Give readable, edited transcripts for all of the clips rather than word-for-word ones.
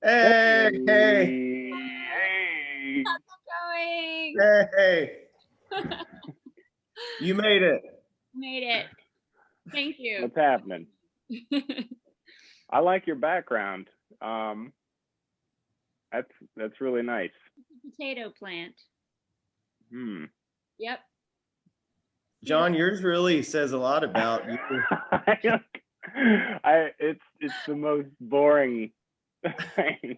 Hey, hey, Hey, hey. Going. hey, you made it. Made it. Thank you. What's happening? I like your background. That's really nice. Potato plant. Hmm. Yep. John, yours really says a lot about you. It's the most boring thing.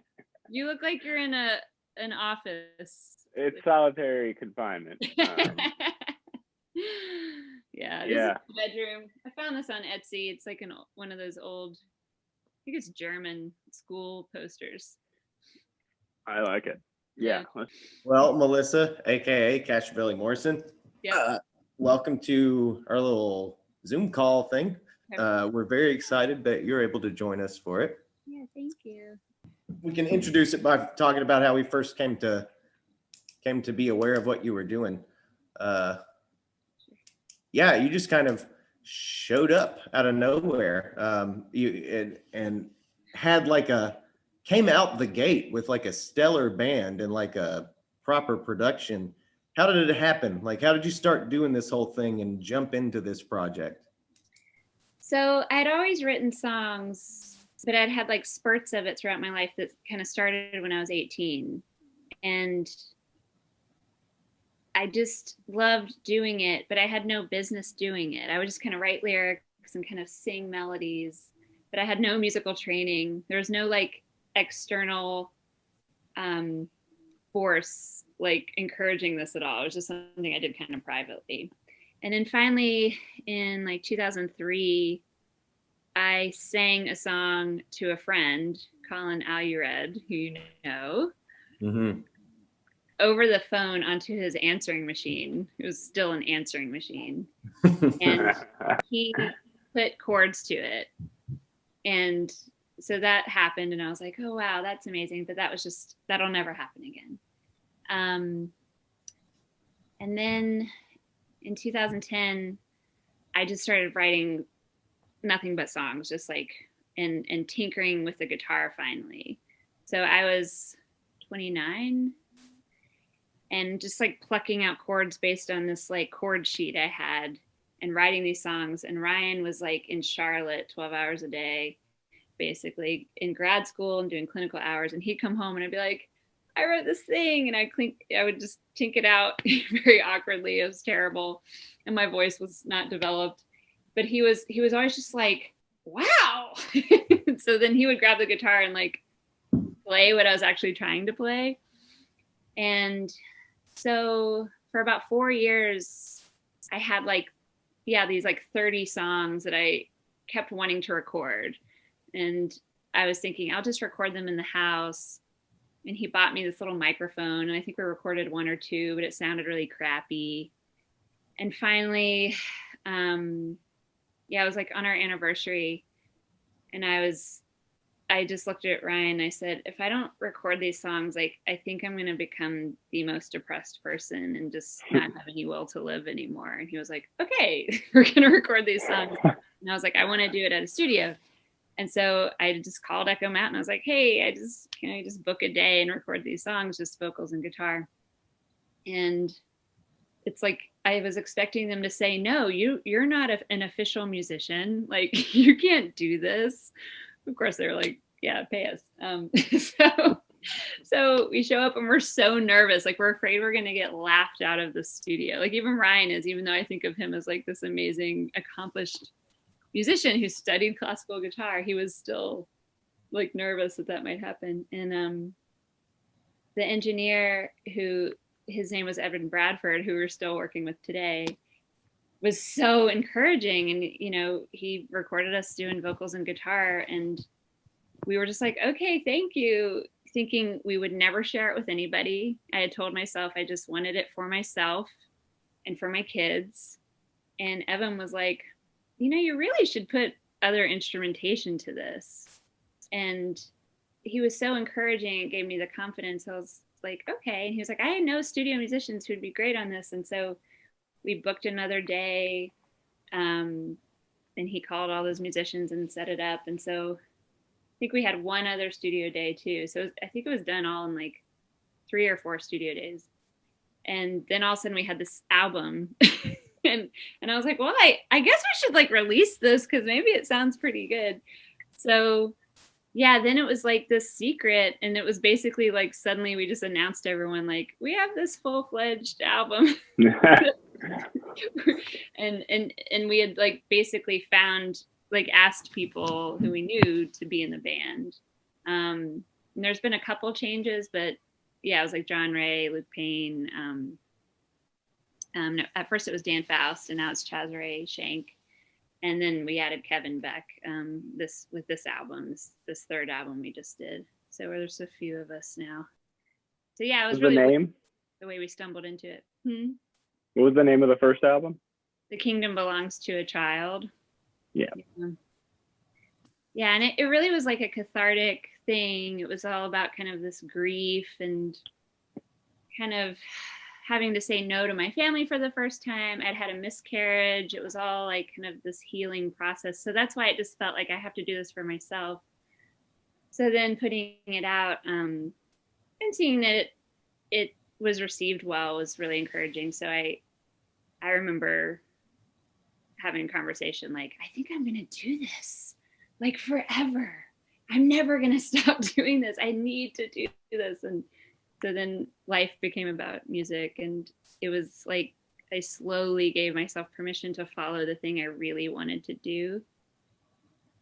You look like you're in an office. It's solitary confinement. Yeah, this is Yeah, the bedroom. I found this on Etsy. It's like one of those old, I think it's German school posters. I like it. Yeah. Well, Melissa, aka Cashavelly Morrison, Yep. welcome to our little Zoom call thing. We're very excited that you're able to join us for it. Yeah, thank you. We can introduce it by talking about how we first came to be aware of what you were doing. Yeah, you just kind of showed up out of nowhere. And had like came out the gate with like a stellar band and like a proper production. How did it happen? Like, how did you start doing this whole thing and jump into this project? So I'd always written songs, but I'd had like spurts of it throughout my life that kind of started when I was 18. And I just loved doing it, but I had no business doing it. I would just kind of write lyrics and kind of sing melodies, but I had no musical training. There was no like external force like encouraging this at all. It was just something I did kind of privately. And then finally in like 2003, I sang a song to a friend, Colin Alured, who you know, over the phone onto his answering machine. It was still an answering machine. And he put chords to it. And so that happened, and I was like, oh, wow, that's amazing. But that'll never happen again. And then in 2010, I just started writing nothing but songs, just like, and tinkering with the guitar finally. So I was 29 and just like plucking out chords based on this like chord sheet I had and writing these songs. And Ryan was like in Charlotte 12 hours a day, basically in grad school and doing clinical hours. And he'd come home and I'd be like, I wrote this thing, and I would just tink it out very awkwardly. It was terrible. And my voice was not developed, but he was always just like, wow. So then he would grab the guitar and like play what I was actually trying to play. And so for about 4 years, I had like, these like 30 songs that I kept wanting to record. And I was thinking, I'll just record them in the house. And he bought me this little microphone. And I think we recorded one or two, but it sounded really crappy. And finally, it was like on our anniversary. And I just looked at Ryan and I said, if I don't record these songs, like, I think I'm going to become the most depressed person and just not have any will to live anymore. And he was like, okay, we're going to record these songs. And I was like, I want to do it at a studio. And so I just called Echo Matt and I was like, hey, can I just book a day and record these songs, just vocals and guitar? And it's like, I was expecting them to say, no, you're not an official musician. Like, you can't do this. Of course, they were like, yeah, pay us. So we show up and we're so nervous. Like, we're afraid we're going to get laughed out of the studio. Like, even Ryan is, even though I think of him as like this amazing, accomplished musician who studied classical guitar, he was still like nervous that might happen. And the engineer, who his name was Evan Bradford, who we're still working with today, was so encouraging. And he recorded us doing vocals and guitar, and we were just like, okay, thank you, thinking we would never share it with anybody. I had told myself I just wanted it for myself and for my kids. And Evan was like, you really should put other instrumentation to this. And he was so encouraging. It gave me the confidence. I was like, okay. And he was like, I know studio musicians who'd be great on this. And so we booked another day. And he called all those musicians and set it up. And so think we had one other studio day too. So I think it was done all in like 3 or 4 studio days. And then all of a sudden we had this album. and I was like, well, I guess we should like release this because maybe it sounds pretty good. So yeah, then it was like this secret, and it was basically like suddenly we just announced to everyone like we have this full-fledged album. and we had like basically found, like, asked people who we knew to be in the band. And there's been a couple changes, but yeah, it was like John Ray, Luke Payne. No, at first it was Dan Faust, and now it's Chaz Ray Shank. And then we added Kevin Beck with this album, this third album we just did. So there's a few of us now. So yeah, it was really the name? The way we stumbled into it. What was the name of the first album? The Kingdom Belongs to a Child. Yeah. Yeah, and it really was like a cathartic thing. It was all about kind of this grief and kind of having to say no to my family for the first time. I'd had a miscarriage. It was all like kind of this healing process. So that's why it just felt like I have to do this for myself. So then putting it out and seeing that it was received well was really encouraging. So I remember having a conversation like, I think I'm going to do this like forever. I'm never going to stop doing this. I need to do this. And so then life became about music, and it was like I slowly gave myself permission to follow the thing I really wanted to do.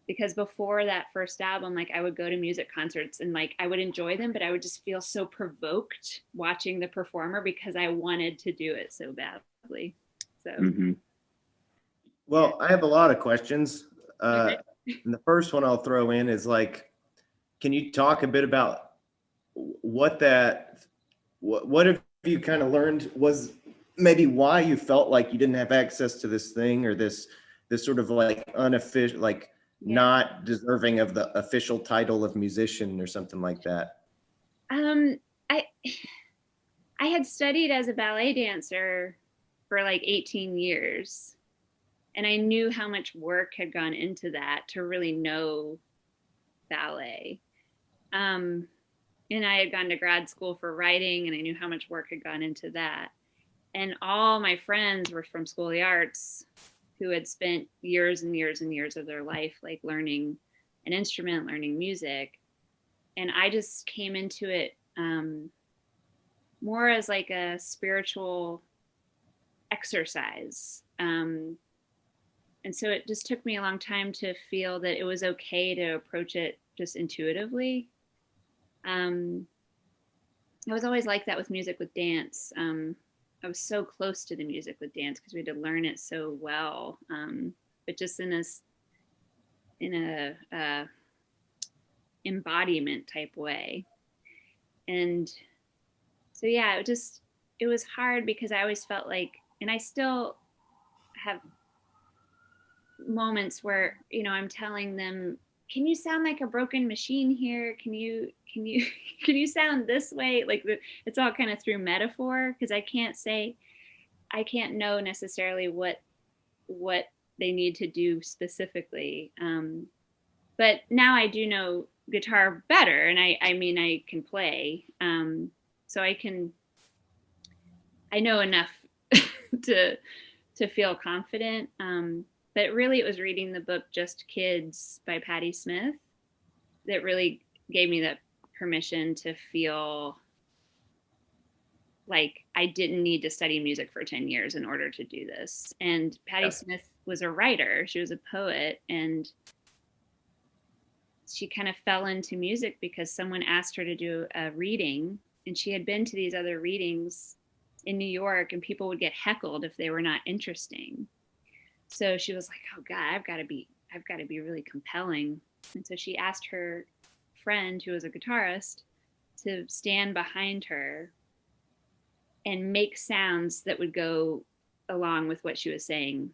Because before that first album, like I would go to music concerts and like I would enjoy them, but I would just feel so provoked watching the performer because I wanted to do it so badly. So, Well, I have a lot of questions. Okay. And the first one I'll throw in is like, can you talk a bit about what have you kind of learned was maybe why you felt like you didn't have access to this thing, or this sort of like unofficial, like not deserving of the official title of musician or something like that? I had studied as a ballet dancer for like 18 years, and I knew how much work had gone into that to really know ballet. And I had gone to grad school for writing, and I knew how much work had gone into that. And all my friends were from School of the Arts who had spent years and years and years of their life like learning an instrument, learning music. And I just came into it more as like a spiritual exercise. And so it just took me a long time to feel that it was okay to approach it just intuitively. I was always like that with music, with dance. I was so close to the music with dance because we had to learn it so well, but just in a embodiment type way. And so yeah, it was hard because I always felt like, and I still have moments where, you know, I'm telling them, can you sound like a broken machine here? Can you sound this way? Like it's all kind of through metaphor, because I can't know necessarily what they need to do specifically. But now I do know guitar better, and I mean I can play, so I know enough to feel confident. But really, it was reading the book Just Kids by Patti Smith that really gave me that permission to feel like I didn't need to study music for 10 years in order to do this. And Patti Smith was a writer. She was a poet, and she kind of fell into music because someone asked her to do a reading, and she had been to these other readings in New York, and people would get heckled if they were not interesting. So she was like, oh God, I've got to be really compelling. And so she asked her friend, who was a guitarist, to stand behind her and make sounds that would go along with what she was saying.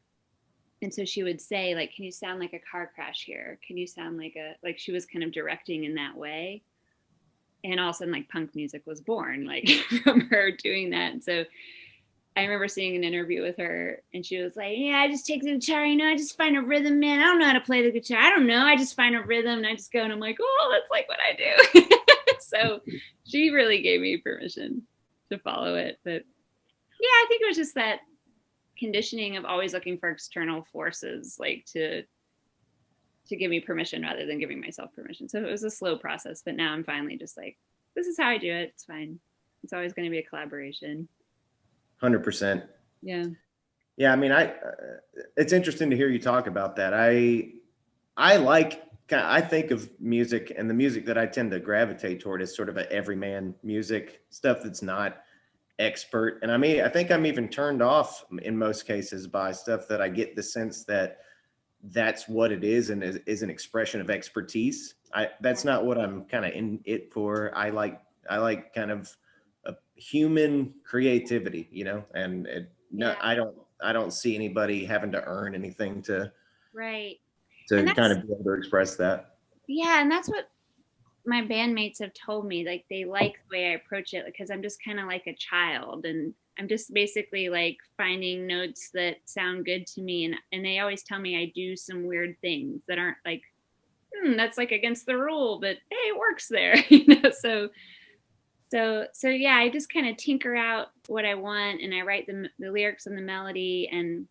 And so she would say, like, can you sound like a car crash here? Can you sound like she was kind of directing in that way. And all of a sudden, like, punk music was born, like from her doing that. And so I remember seeing an interview with her, and she was like, yeah, I just take the guitar, you know, I just find a rhythm, man. I don't know how to play the guitar. I don't know. I just find a rhythm and I just go, and I'm like, oh, that's like what I do. So she really gave me permission to follow it. But yeah, I think it was just that conditioning of always looking for external forces, like to give me permission rather than giving myself permission. So it was a slow process, but now I'm finally just like, this is how I do it. It's fine. It's always going to be a collaboration. 100%. Yeah. Yeah, I mean, it's interesting to hear you talk about that. I think of music, and the music that I tend to gravitate toward is sort of a everyman music, stuff that's not expert. And I think I'm even turned off in most cases by stuff that I get the sense that that's what it is, and is an expression of expertise. That's not what I'm kind of in it for. I like kind of a human creativity, you know, and no, Yeah. I don't see anybody having to earn anything Right. And to kind that's, of be able to express that. yeah, and that's what my bandmates have told me. Like they like the way I approach it because I'm just kind of like a child, and I'm just basically like finding notes that sound good to me, and they always tell me I do some weird things that aren't like, that's like against the rule, but hey, it works there. You know, so yeah, I just kind of tinker out what I want, and I write the lyrics and the melody. And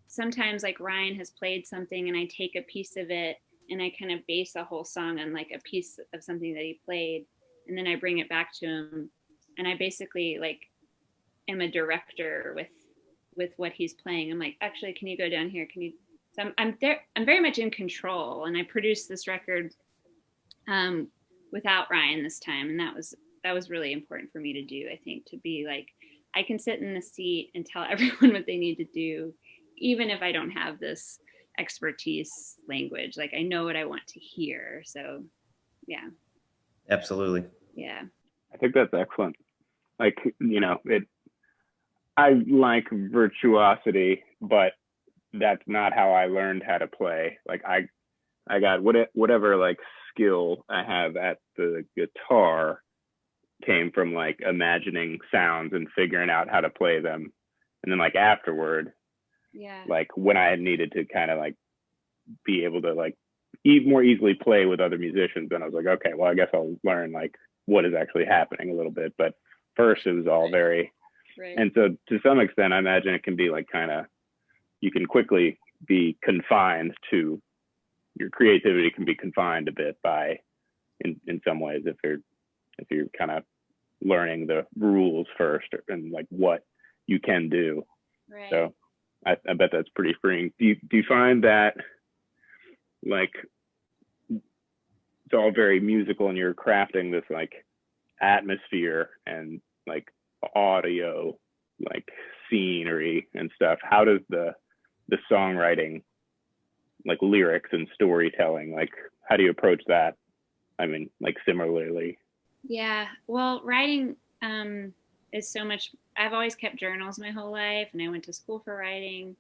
sometimes like Ryan has played something and I take a piece of it and I kind of base a whole song on like a piece of something that he played, and then I bring it back to him, and I basically like am a director with what he's playing. I'm like, actually, can you go down here? Can you? So I'm there. I'm very much in control, and I produced this record without Ryan this time, and that was really important for me to do. I think to be like, I can sit in the seat and tell everyone what they need to do, even if I don't have this expertise language. Like I know what I want to hear. So yeah. Absolutely. Yeah. I think that's excellent. Like, you know, I like virtuosity, but that's not how I learned how to play. Like I got whatever like skill I have at the guitar came from like imagining sounds and figuring out how to play them. And then like afterward, Yeah. like when I needed to kind of like be able to like more easily play with other musicians, then I was like, okay, well, I guess I'll learn like what is actually happening a little bit. But first it was all very, Right. and so to some extent, I imagine it can be like kind of, you can quickly be confined to, your creativity can be confined a bit by, in some ways, if you're kind of learning the rules first and like what you can do. Right. So I bet that's pretty freeing. Do you find that like it's all very musical and you're crafting this like atmosphere and like audio, like scenery and stuff? How does the songwriting, like lyrics and storytelling, like how do you approach that? I mean, like similarly. Yeah. Well, writing is so much. I've always kept journals my whole life, and I went to school for writing.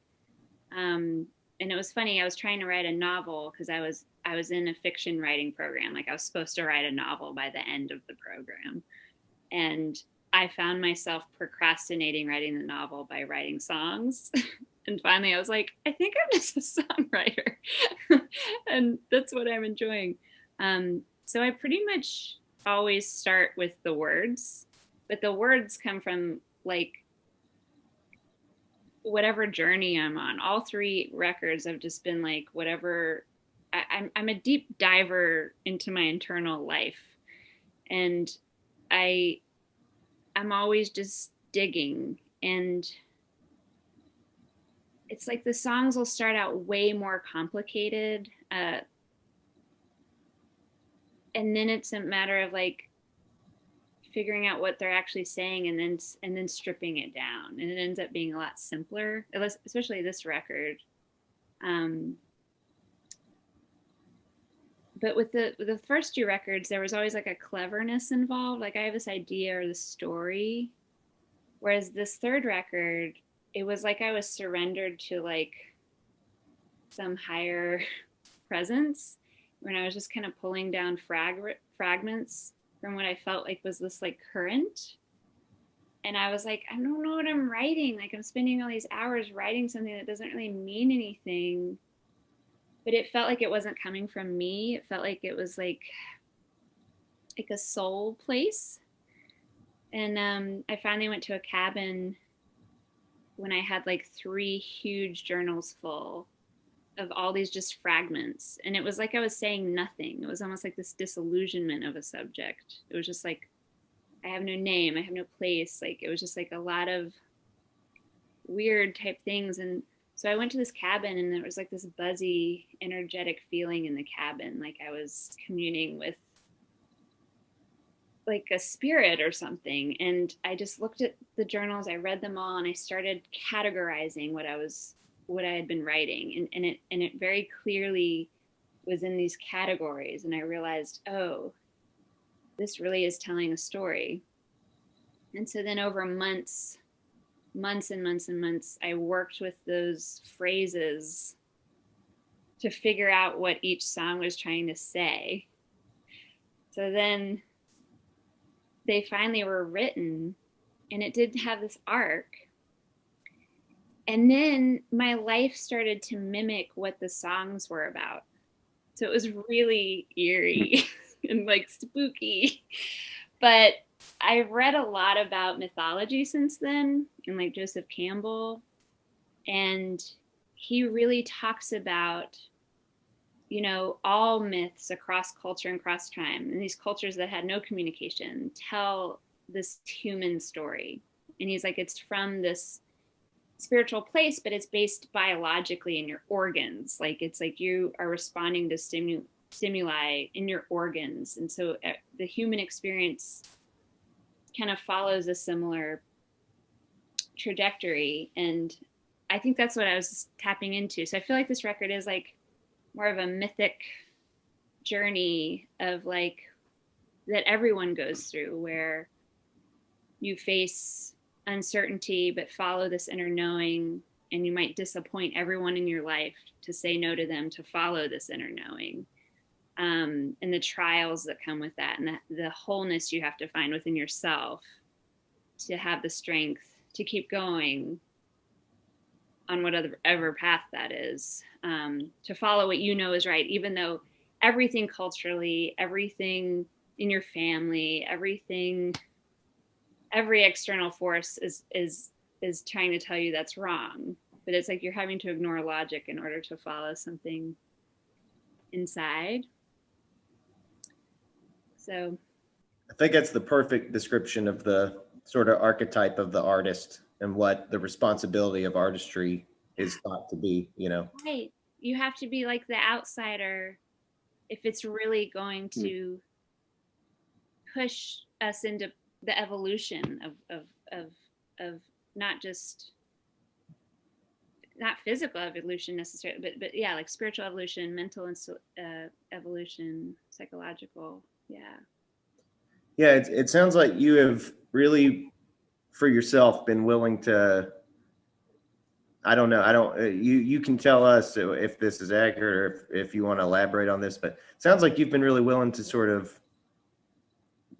And it was funny. I was trying to write a novel because I was in a fiction writing program. Like I was supposed to write a novel by the end of the program, and I found myself procrastinating writing the novel by writing songs. And finally, I was like, I think I'm just a songwriter, and that's what I'm enjoying. So I pretty much always start with the words, but the words come from like whatever journey I'm on. All three records have just been like whatever. I'm a deep diver into my internal life, and I'm always just digging. And it's like the songs will start out way more complicated, and then it's a matter of like figuring out what they're actually saying, and then stripping it down, and it ends up being a lot simpler, especially this record. But with the first two records, there was always like a cleverness involved. Like I have this idea or this story, whereas this third record, it was like I was surrendered to like some higher presence when I was just kind of pulling down fragments from what I felt like was this like current. And I was like, I don't know what I'm writing. Like, I'm spending all these hours writing something that doesn't really mean anything. But it felt like it wasn't coming from me. It felt like it was like a soul place. And I finally went to a cabin when I had like 3 huge journals full of all these just fragments. And it was like I was saying nothing. It was almost like this disillusionment of a subject. It was just like, I have no name, I have no place. Like, it was just like a lot of weird type things. And so I went to this cabin, and there was like this buzzy, energetic feeling in the cabin. Like I was communing with like a spirit or something. And I just looked at the journals, I read them all, and I started categorizing what I had been writing. And it very clearly was in these categories. And I realized, oh, this really is telling a story. And so then over months and months, I worked with those phrases to figure out what each song was trying to say. So then they finally were written, and it did have this arc. And then my life started to mimic what the songs were about. So it was really eerie and like spooky. But I've read a lot about mythology since then, and like Joseph Campbell. And he really talks about, all myths across culture and across time. And these cultures that had no communication tell this human story. And he's like, it's from this spiritual place, but it's based biologically in your organs. Like, it's like you are responding to stimuli in your organs. And so the human experience kind of follows a similar trajectory. And I think that's what I was tapping into. So I feel like this record is like more of a mythic journey of like that everyone goes through, where you face uncertainty but follow this inner knowing, and you might disappoint everyone in your life to say no to them, to follow this inner knowing, and the trials that come with that, and the wholeness you have to find within yourself to have the strength to keep going on whatever path that is, to follow what you know is right, even though everything culturally, everything in your family, every external force is trying to tell you that's wrong. But it's like you're having to ignore logic in order to follow something inside. So I think that's the perfect description of the sort of archetype of the artist and what the responsibility of artistry is thought to be, right, you have to be like the outsider if it's really going to push us into the evolution of not physical evolution necessarily, but yeah, like spiritual evolution, mental evolution, psychological. Yeah, it sounds like you have really, for yourself, been willing to, I don't know, you can tell us if this is accurate or if you want to elaborate on this, but it sounds like you've been really willing to sort of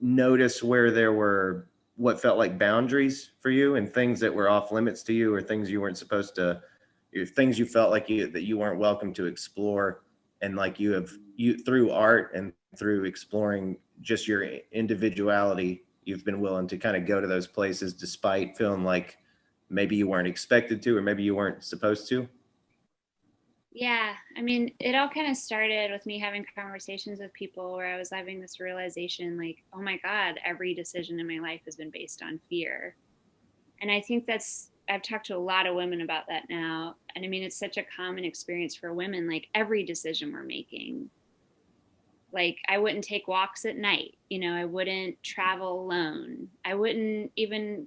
notice where there were what felt like boundaries for you and things that were off limits to you, or things you weren't supposed to, things you felt like that you weren't welcome to explore. And like you through art and through exploring just your individuality, you've been willing to kind of go to those places despite feeling like maybe you weren't expected to, or maybe you weren't supposed to. Yeah, I mean, it all kind of started with me having conversations with people where I was having this realization like, oh my God, every decision in my life has been based on fear. And I think I've talked to a lot of women about that now. And I mean, it's such a common experience for women, like every decision we're making. Like, I wouldn't take walks at night, I wouldn't travel alone. I wouldn't even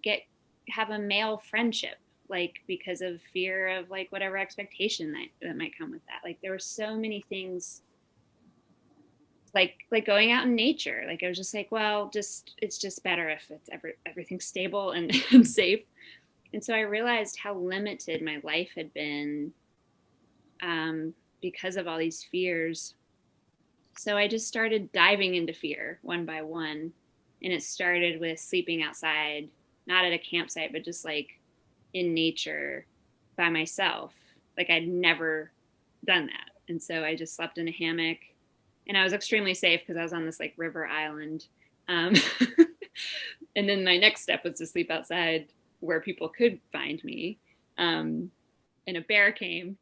have a male friendship, like because of fear of like whatever expectation that might come with that. Like there were so many things, like going out in nature. Like I was just like, well, it's just better if it's everything's stable and, and safe. And so I realized how limited my life had been, because of all these fears. So I just started diving into fear one by one. And it started with sleeping outside not at a campsite, but just like in nature by myself. Like I'd never done that. And so I just slept in a hammock, and I was extremely safe because I was on this like river island. Um, and then my next step was to sleep outside where people could find me. And a bear came.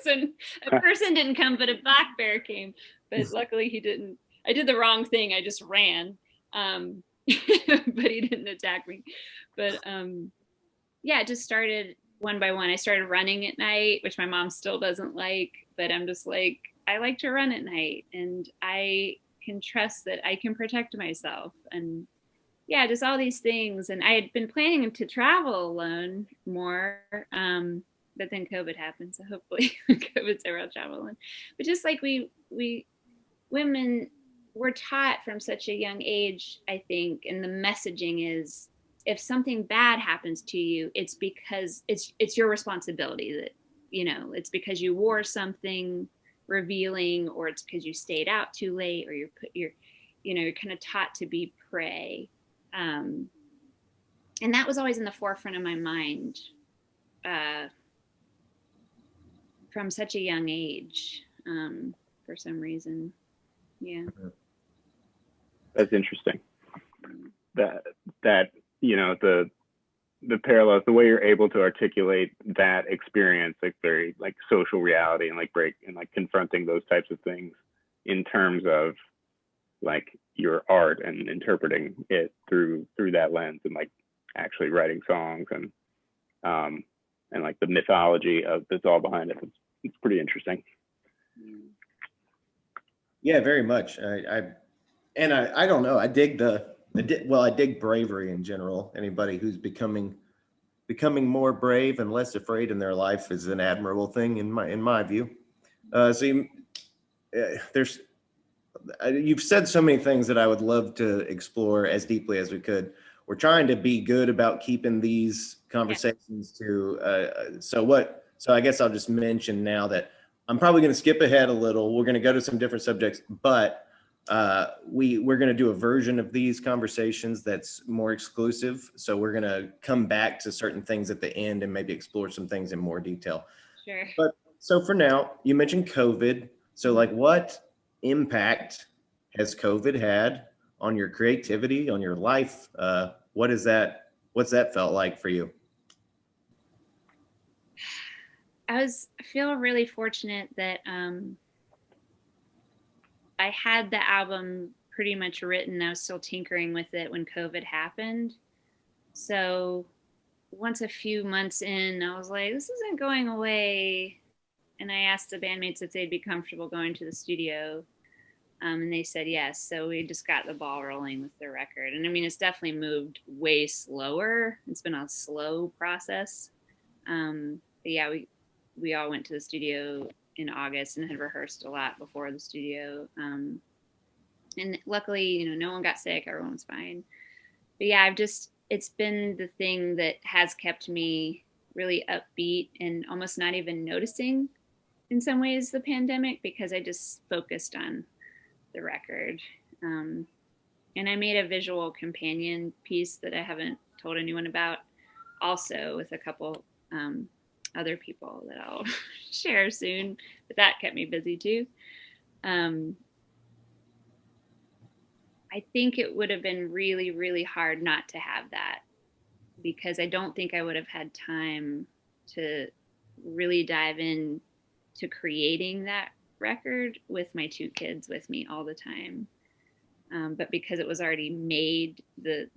So a person didn't come, but a black bear came. But luckily he didn't. I did the wrong thing. I just ran. But he didn't attack me. But yeah, it just started one by one. I started running at night, which my mom still doesn't like, but I'm just like, I like to run at night, and I can trust that I can protect myself. And yeah, just all these things. And I had been planning to travel alone more, but then COVID happened. So hopefully COVID's over, I'll travel alone. But just like we women were taught from such a young age, I think, and the messaging is, if something bad happens to you, it's because it's your responsibility. That, you know, it's because you wore something revealing, or it's because you stayed out too late, or you're kind of taught to be prey. And that was always in the forefront of my mind from such a young age, for some reason. Yeah. That's interesting. That you know, the parallels, the way you're able to articulate that experience, like very like social reality, and like confronting those types of things in terms of like your art and interpreting it through that lens, and like actually writing songs and like the mythology of that's all behind it. It's pretty interesting. Yeah, very much. I don't know. I dig bravery in general. Anybody who's becoming more brave and less afraid in their life is an admirable thing in my view. You've said so many things that I would love to explore as deeply as we could. We're trying to be good about keeping these conversations to so I guess I'll just mention now that I'm probably going to skip ahead a little. We're going to go to some different subjects, but we're going to do a version of these conversations that's more exclusive. So we're going to come back to certain things at the end and maybe explore some things in more detail. Sure. But so for now, you mentioned COVID. So like, what impact has COVID had on your creativity, on your life? What's that felt like for you? I feel really fortunate that I had the album pretty much written. I was still tinkering with it when COVID happened. So once a few months in, I was like, this isn't going away. And I asked the bandmates if they'd be comfortable going to the studio. And they said yes. So we just got the ball rolling with the record. And I mean, it's definitely moved way slower. It's been a slow process. But yeah, we all went to the studio in August and had rehearsed a lot before the studio. And luckily, no one got sick. Everyone was fine. But yeah, it's been the thing that has kept me really upbeat and almost not even noticing in some ways the pandemic, because I just focused on the record. And I made a visual companion piece that I haven't told anyone about, also with a couple other people that I'll share soon, but that kept me busy too. I think it would have been really, really hard not to have that, because I don't think I would have had time to really dive in to creating that record with my two kids with me all the time. But because it was already made, the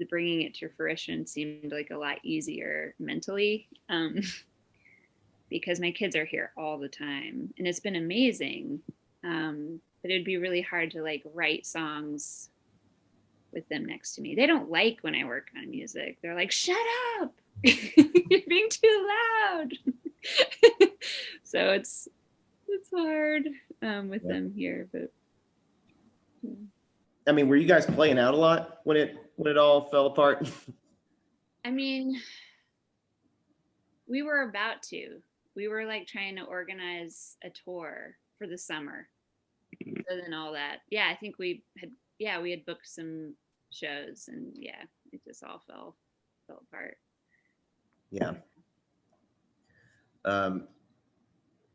bringing it to fruition seemed like a lot easier mentally, because my kids are here all the time and it's been amazing. But it'd be really hard to like write songs with them next to me. They don't like when I work on music. They're like, shut up, you're being too loud. So it's hard with them here, but yeah. I mean, were you guys playing out a lot when it all fell apart? I mean, we were about to. We were like trying to organize a tour for the summer. So then all that. Yeah, I think we had booked some shows, and yeah, it just all fell apart. Yeah.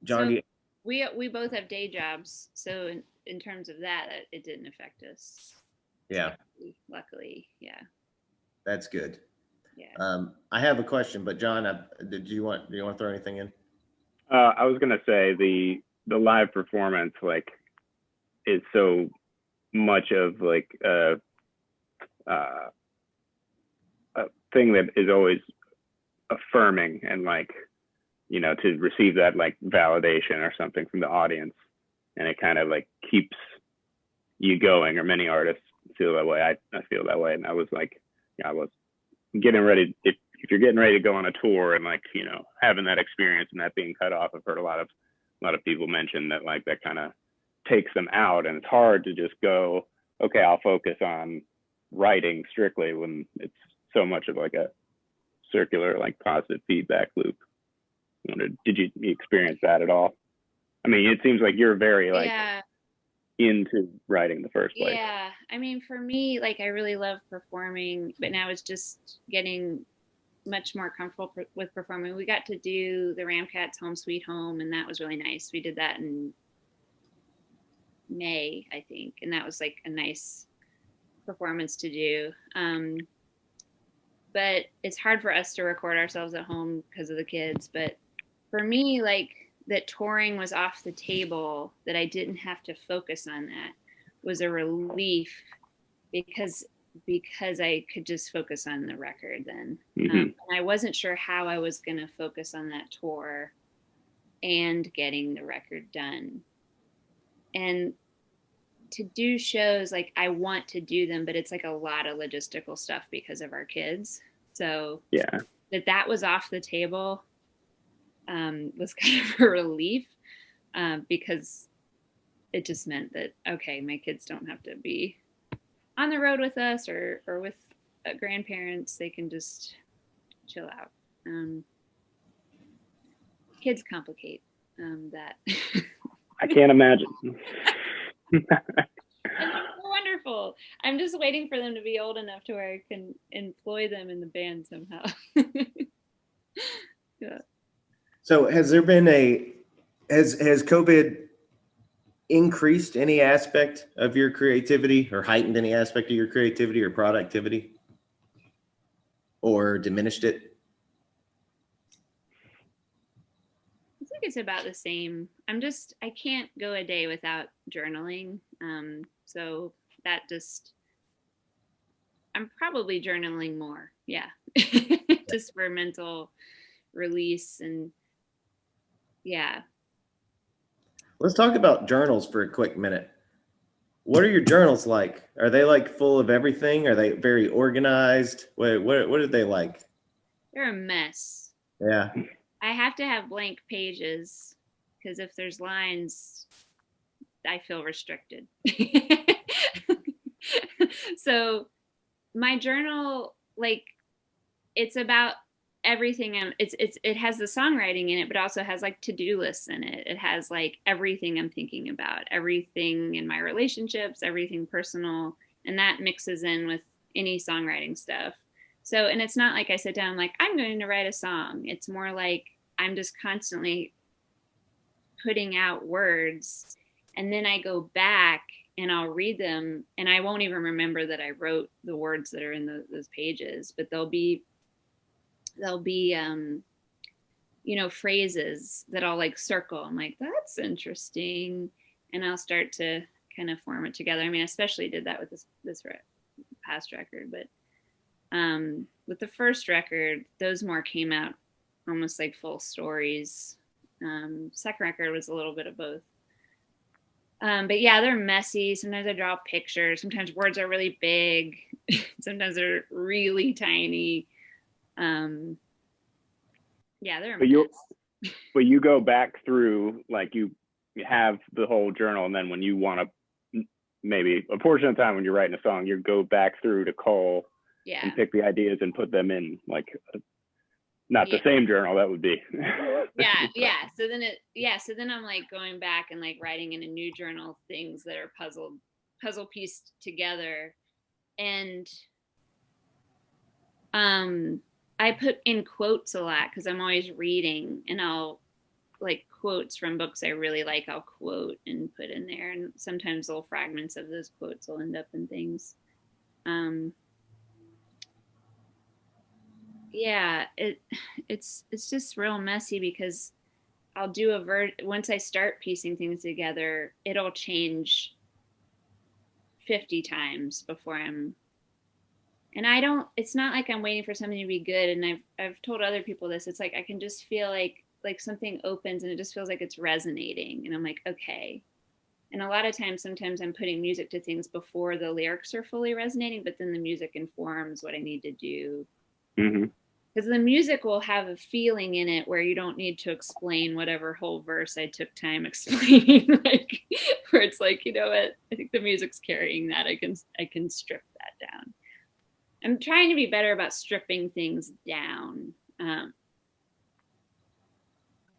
John, So we both have day jobs, so in terms of that, it didn't affect us. yeah, Luckily, yeah. that's good. Yeah. I have a question, but John, do you want to throw anything in? I was gonna say the live performance like is so much of like a thing that is always affirming, and like, you know, to receive that like validation or something from the audience, and it kind of like keeps you going, or many artists feel that way. I feel that way. And I was like, yeah, I was getting ready, if you're getting ready to go on a tour and like, you know, having that experience and that being cut off, I've heard a lot of people mention that like that kind of takes them out, and it's hard to just go, okay, I'll focus on writing strictly, when it's so much of like a circular like positive feedback loop. Did you experience that at all? I mean, it seems like you're very like into writing in the first place. Yeah, I mean, for me, like I really love performing, but now it's just getting much more comfortable with performing. We got to do the Ramcats' Home Sweet Home, and that was really nice. We did that in May, I think, and that was like a nice performance to do. But it's hard for us to record ourselves at home because of the kids. But for me, like that touring was off the table, that I didn't have to focus on that, was a relief, because I could just focus on the record then. And I wasn't sure how I was going to focus on that tour and getting the record done. And to do shows, like I want to do them, but it's like a lot of logistical stuff because of our kids. So yeah, that was off the table was kind of a relief, because it just meant that, okay, my kids don't have to be on the road with us or with grandparents. They can just chill out. Kids complicate that. I can't imagine. And they're wonderful. I'm just waiting for them to be old enough to where I can employ them in the band somehow. Yeah. So has there been has COVID increased any aspect of your creativity, or heightened any aspect of your creativity or productivity, or diminished it? I think it's about the same. I can't go a day without journaling. So that I'm probably journaling more. Yeah. Just for mental release. And yeah. Let's talk about journals for a quick minute. What are your journals like? Are they like full of everything? Are they very organized? What are they like? They're a mess. Yeah. I have to have blank pages, because if there's lines, I feel restricted. So my journal, like, it's about everything. It has the songwriting in it, but also has like to-do lists in it. It has like everything I'm thinking about, everything in my relationships, everything personal, and that mixes in with any songwriting stuff. So, and it's not like I sit down like I'm going to write a song. It's more like I'm just constantly putting out words, and then I go back and I'll read them, and I won't even remember that I wrote the words that are in those pages, but they'll be you know, phrases that I'll like circle. I'm like, that's interesting, and I'll start to kind of form it together. I mean, I especially did that with this past record, but with the first record, those more came out almost like full stories. Second record was a little bit of both. But yeah, they're messy. Sometimes I draw pictures. Sometimes words are really big. Sometimes they're really tiny. Yeah, they're a mess. But you go back through, like you have the whole journal, and then when you want to, maybe a portion of the time when you're writing a song, you go back through to cull and pick the ideas and put them in like not the same journal. That would be yeah. So then I'm like going back and like writing in a new journal things that are puzzle pieced together. And I put in quotes a lot because I'm always reading, and I'll like quotes from books I really like, I'll quote and put in there. And sometimes little fragments of those quotes will end up in things. Yeah, it's just real messy because I'll do once I start piecing things together, it'll change 50 times before and I don't, it's not like I'm waiting for something to be good. And I've told other people this. It's like I can just feel like something opens and it just feels like it's resonating. And I'm like, okay. And a lot of times, sometimes I'm putting music to things before the lyrics are fully resonating, but then the music informs what I need to do. Because the music will have a feeling in it where you don't need to explain whatever whole verse I took time explaining, like where it's like, you know what, I think the music's carrying that. I can strip that down. I'm trying to be better about stripping things down.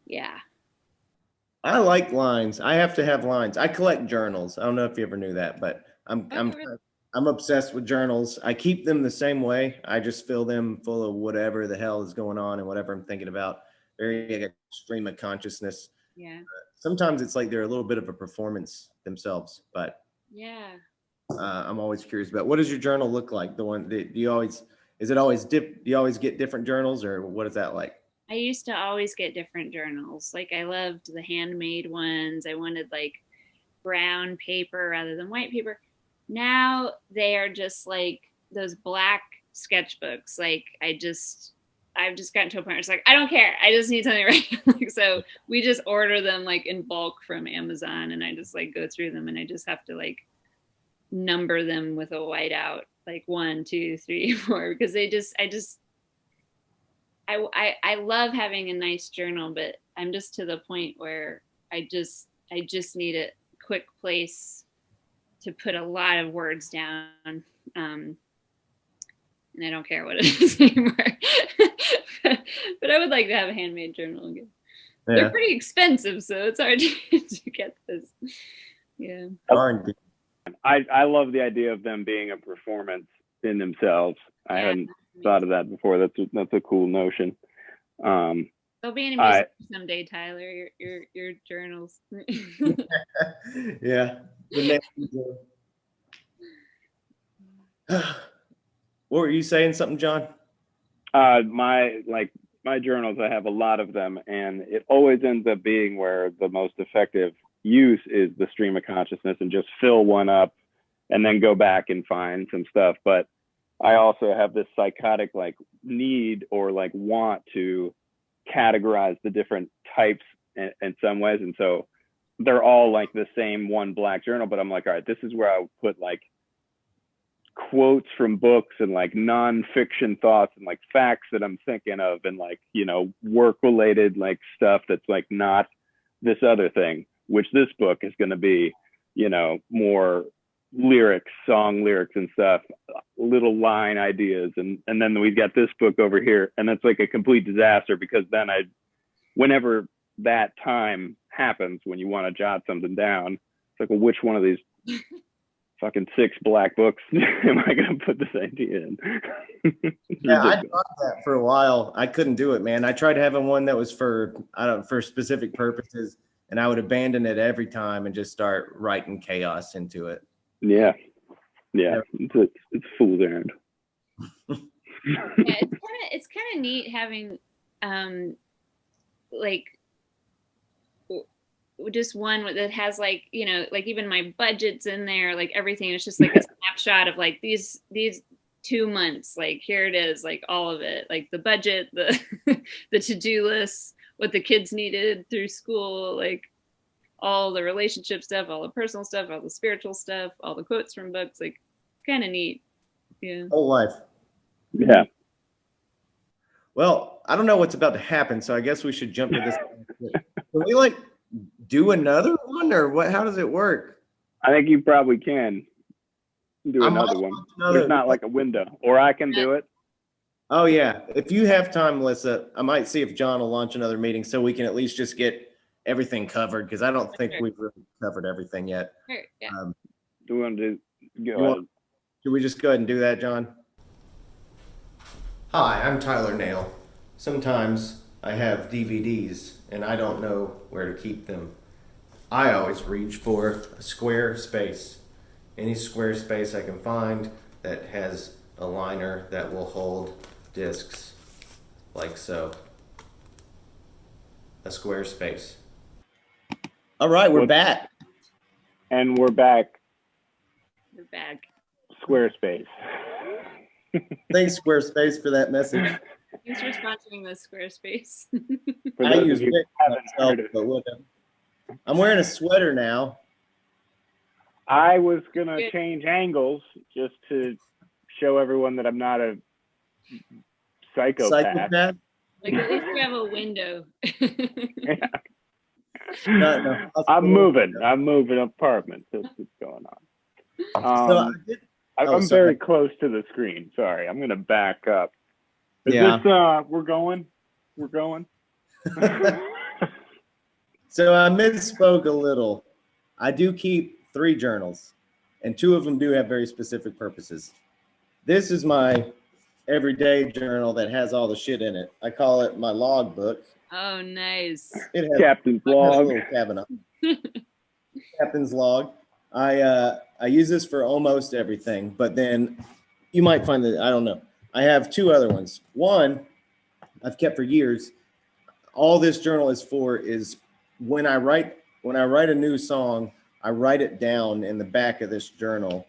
Yeah. I like lines. I have to have lines. I collect journals. I don't know if you ever knew that, but I'm obsessed with journals. I keep them the same way. I just fill them full of whatever the hell is going on and whatever I'm thinking about. Very stream of consciousness. Yeah. Sometimes it's like they're a little bit of a performance themselves, but yeah. I'm always curious about, what does your journal look like? The one that do you always get different journals, or what is that like? I used to always get different journals. Like I loved the handmade ones. I wanted like brown paper rather than white paper. Now they are just like those black sketchbooks. Like I've just gotten to a point where it's like, I don't care. I just need something right. Like, so we just order them like in bulk from Amazon, and I just like go through them, and I just have to like number them with a whiteout, like 1, 2, 3, 4, because I love having a nice journal, but I'm just to the point where I just need a quick place to put a lot of words down. And I don't care what it is anymore. but I would like to have a handmade journal again. Yeah. They're pretty expensive, so it's hard to get this. Yeah. I love the idea of them being a performance in themselves. I hadn't thought of that before. That's a cool notion. They'll be in a museum someday, Tyler. Your journals. Yeah. What were you saying? Something, John? My journals, I have a lot of them, and it always ends up being where the most effective use is the stream of consciousness and just fill one up and then go back and find some stuff. But I also have this psychotic like need or like want to categorize the different types in some ways. And so they're all like the same one black journal, but I'm like, all right, this is where I would put like quotes from books and like nonfiction thoughts and like facts that I'm thinking of, and like, you know, work related like stuff that's like not this other thing, which this book is going to be, you know, more lyrics, song lyrics and stuff, little line ideas. And then we've got this book over here, and it's like a complete disaster, because then whenever that time happens when you want to jot something down, it's like, well, which one of these fucking 6 black books am I going to put this idea in? Yeah, I thought that for a while. I couldn't do it, man. I tried having one that was for specific purposes, and I would abandon it every time and just start writing chaos into it. Yeah. It's fool's errand. Yeah, it's kind of neat having like just one that has like, you know, like even my budget's in there, like everything. It's just like a snapshot of like these 2 months, like here it is, like all of it, like the budget, the the to-do list, what the kids needed through school, like all the relationship stuff, all the personal stuff, all the spiritual stuff, all the quotes from books, like kind of neat. Yeah. Whole life. Yeah. Well, I don't know what's about to happen, so I guess we should jump to this. Can we like do another one, or what? How does it work? I think you probably can do another one. There's not like a window, or I can do it. Oh yeah. If you have time, Melissa, I might see if John will launch another meeting so we can at least just get everything covered, because I don't think we've really covered everything yet. Sure, yeah. Do we want to go? Should we just go ahead and do that, John? Hi, I'm Tyler Nail. Sometimes I have DVDs and I don't know where to keep them. I always reach for a square space. Any square space I can find that has a liner that will hold discs like so. A square space. All right, we're back. And we're back. We're back. Squarespace. Thanks, Squarespace, for that message. Thanks for sponsoring this Squarespace. I use it myself, but whatever. I'm wearing a sweater now. I was gonna change angles just to show everyone that I'm not a psychopath. Like at least you have a window. No, I'm moving apartments. That's what's going on. I'm very close to the screen. Sorry, I'm gonna back up. Is this we're going? So I misspoke a little. I do keep 3 journals, and 2 of them do have very specific purposes. This is my everyday journal that has all the shit in it. I call it my log book. Oh, nice. It has Captain's log. a little cabinet. Captain's log. I use this for almost everything, but then you might find that, I don't know. I have 2 other ones. One I've kept for years. All this journal is for is when I write a new song, I write it down in the back of this journal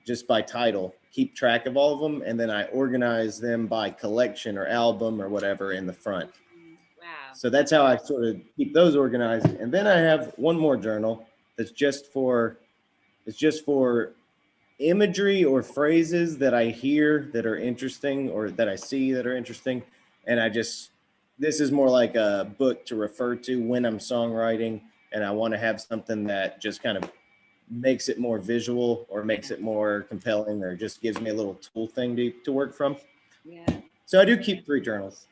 just by title, keep track of all of them, and then I organize them by collection or album or whatever in the front. Wow. So that's how I sort of keep those organized. And then I have one more journal that's just for imagery or phrases that I hear that are interesting or that I see that are interesting. And this is more like a book to refer to when I'm songwriting and I want to have something that just kind of makes it more visual or makes it more compelling or just gives me a little tool thing to work from. Yeah. So I do keep 3 journals.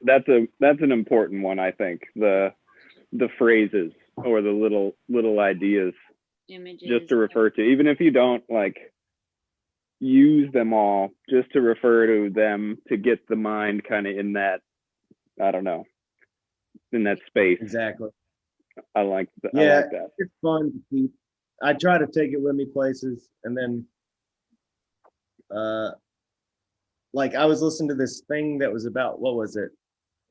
That's an important one, I think. The phrases or the little ideas, images, just to refer to, even if you don't like use them all, just to refer to them to get the mind kind of in that, I don't know, in that space. Exactly. I like that. It's fun to keep. I try to take it with me places, and then like I was listening to this thing that was about, what was it?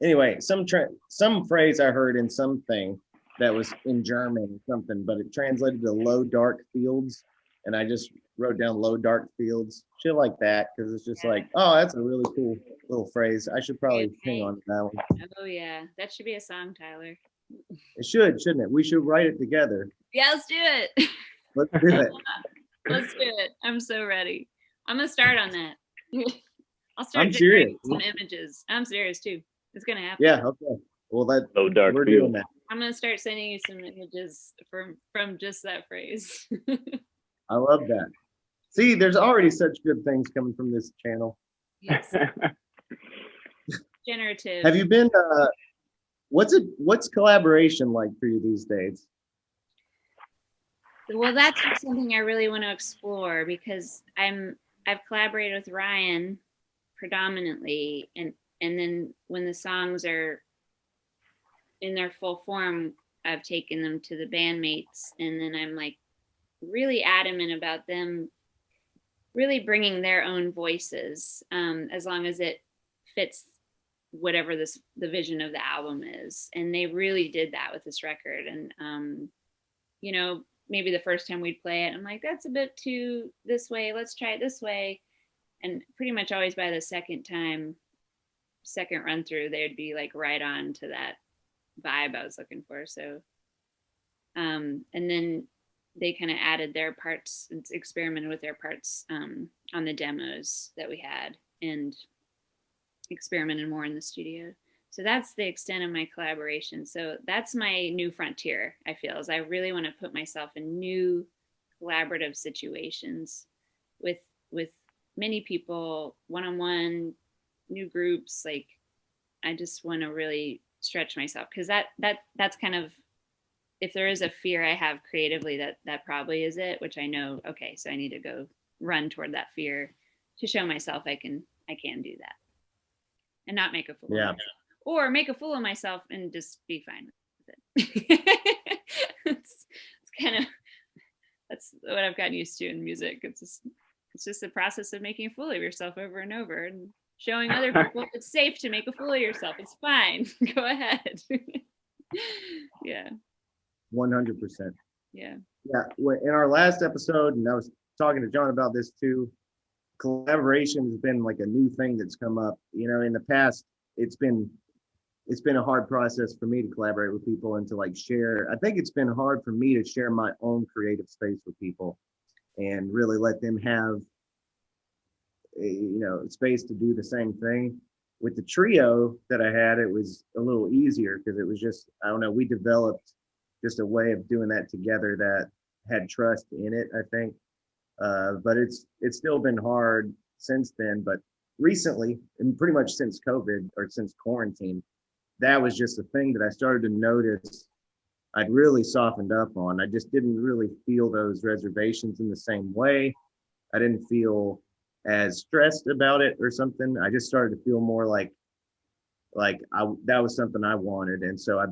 Anyway, some phrase I heard in something that was in German or something, but it translated to low dark fields, and I just wrote down low dark fields, shit like that, because it's just like, oh, that's a really cool little phrase. I should probably hang on to that one. Oh yeah, that should be a song, Tyler. It should, shouldn't it? We should write it together. Yeah, let's do it. Let's do it. Let's do it. I'm so ready. I'm gonna start on that. I'll start generating some images. I'm serious too. It's gonna happen. Yeah. Okay. Well, low dark we're field. doing that. I'm gonna start sending you some images from just that phrase. I love that. See, there's already such good things coming from this channel. Yes. Generative. Have you been? What's collaboration like for you these days? Well, that's something I really want to explore because I've collaborated with Ryan predominantly, and then when the songs are in their full form, I've taken them to the bandmates, and then I'm like really adamant about them really bringing their own voices, as long as it fits whatever the vision of the album is. And they really did that with this record. And maybe the first time we'd play it, I'm like, that's a bit too this way, let's try it this way. And pretty much always by the second run through, they'd be like right on to that vibe I was looking for. So and then they kind of added their parts and experimented with their parts on the demos that we had and experimented more in the studio. So that's the extent of my collaboration. So that's my new frontier, I feel, is I really want to put myself in new collaborative situations with many people, one-on-one, new groups. Like, I just want to really stretch myself, because that's kind of, if there is a fear I have creatively, that probably is it, which I know, okay, so I need to go run toward that fear to show myself I can I can do that and not make a fool of Yeah. myself, or make a fool of myself and just be fine with it. It's kind of, that's what I've gotten used to in music. It's just the process of making a fool of yourself over and over and showing other people it's safe to make a fool of yourself. It's fine. Go ahead. Yeah. 100%. Yeah. Yeah. In our last episode, and I was talking to John about this too, collaboration has been like a new thing that's come up. You know, in the past, it's been a hard process for me to collaborate with people and to like share. I think it's been hard for me to share my own creative space with people and really let them have space to do the same thing. With the trio that I had, it was a little easier because it was just, I don't know, we developed just a way of doing that together that had trust in it, I think. But it's still been hard since then. But recently, and pretty much since COVID or since quarantine, that was just a thing that I started to notice I'd really softened up on. I just didn't really feel those reservations in the same way. I didn't feel as stressed about it or something. I just started to feel more like that was something I wanted. And so I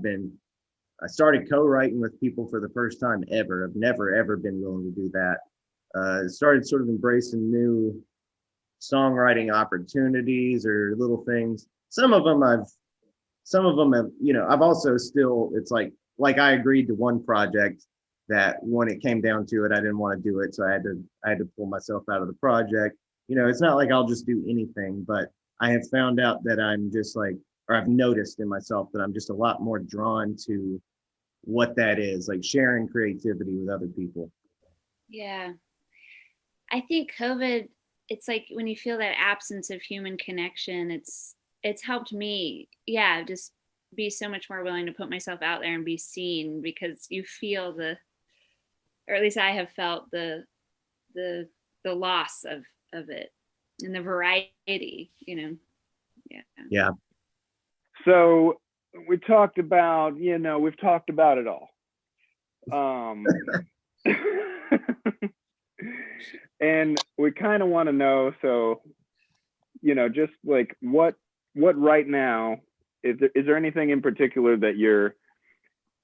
started co-writing with people for the first time ever. I've never, ever been willing to do that. Started sort of embracing new songwriting opportunities or little things. Some of them have, I've also still, it's like I agreed to one project that when it came down to it, I didn't want to do it. So I had to pull myself out of the project. It's not like I'll just do anything, but I have found out that I'm just like, or I've noticed in myself that I'm just a lot more drawn to what that is, like sharing creativity with other people. Yeah. I think COVID, it's like when you feel that absence of human connection, it's helped me, just be so much more willing to put myself out there and be seen, because you feel or at least I have felt the loss of it and the variety, Yeah. So we talked about, we've talked about it all. And we kind of want to know, so, just like what right now, is there anything in particular that you're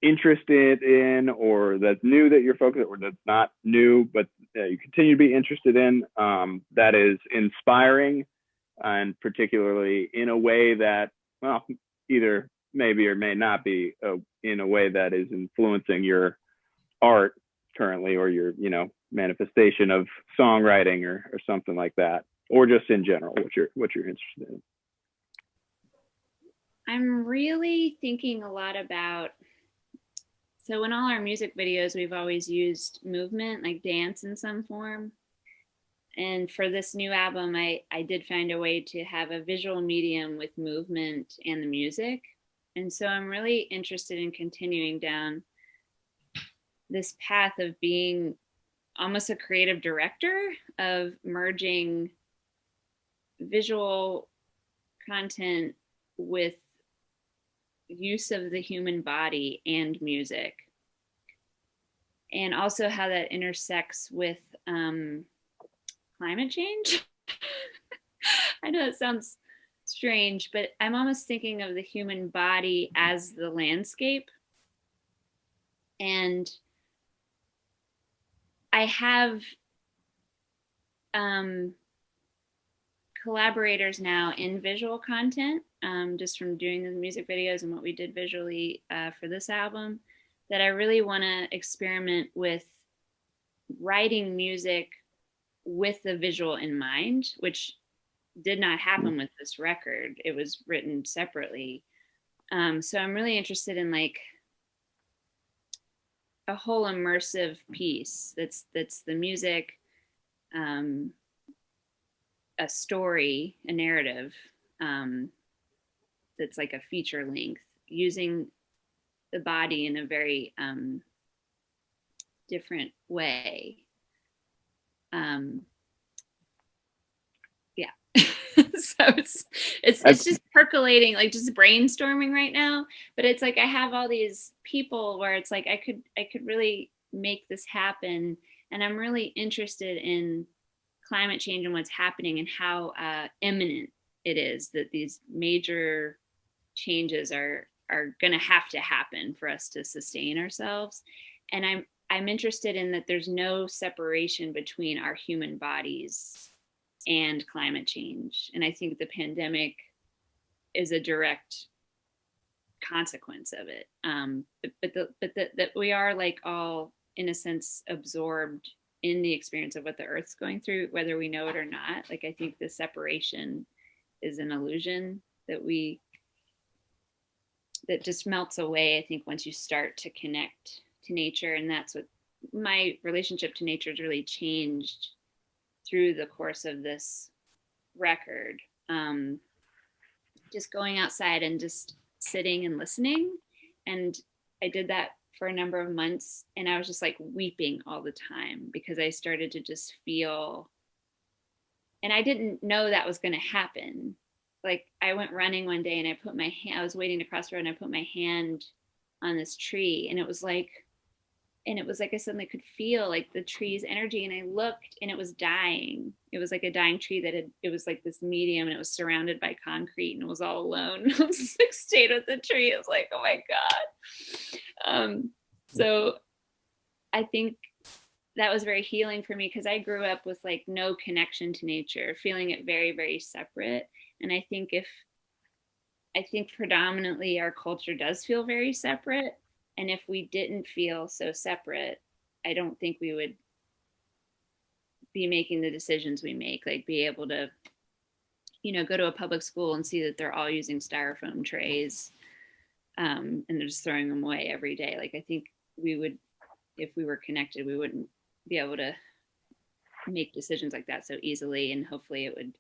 interested in, or that's new that you're focused, or that's not new, but you continue to be interested in, that is inspiring, and particularly in a way that, well, either maybe or may not be in a way that is influencing your art currently, or your, manifestation of songwriting or something like that, or just in general, what you're interested in? I'm really thinking a lot about, so in all our music videos, we've always used movement, like dance in some form. And for this new album, I did find a way to have a visual medium with movement and the music. And so I'm really interested in continuing down this path of being almost a creative director, of merging visual content with use of the human body and music, and also how that intersects with climate change. I know it sounds strange, but I'm almost thinking of the human body as the landscape. And I have collaborators now in visual content, just from doing the music videos and what we did visually for this album, that I really want to experiment with writing music with the visual in mind, which did not happen with this record. It was written separately. So I'm really interested in like a whole immersive piece that's the music, a story, a narrative, that's like a feature length, using the body in a very different way. So it's just percolating, like just brainstorming right now. But it's like I have all these people where it's like I could really make this happen, and I'm really interested in climate change and what's happening and how imminent it is that these major changes are going to happen for us to sustain ourselves. And I'm interested in that there's no separation between our human bodies and climate change. And I think the pandemic is a direct consequence of it. But that we are like all, in a sense, absorbed in the experience of what the Earth's going through, whether we know it or not. Like, I think the separation is an illusion that just melts away, I think, once you start to connect to nature. And that's what my relationship to nature has really changed through the course of this record. Just going outside and just sitting and listening. And I did that for a number of months, and I was just like weeping all the time because I started to just feel, and I didn't know that was going to happen. Like, I went running one day and I was waiting to cross the road and I put my hand on this tree, and it was like I suddenly could feel like the tree's energy, and I looked and it was dying. It was like a dying tree it was like this medium, and it was surrounded by concrete and it was all alone. I was just like stayed with the tree. It was like, oh my God. So I think that was very healing for me, because I grew up with like no connection to nature, feeling it very, very separate. And I think predominantly our culture does feel very separate. And if we didn't feel so separate, I don't think we would be making the decisions we make, like be able to, go to a public school and see that they're all using styrofoam trays, and they're just throwing them away every day. Like, I think we would, if we were connected, we wouldn't be able to make decisions like that so easily. And hopefully it would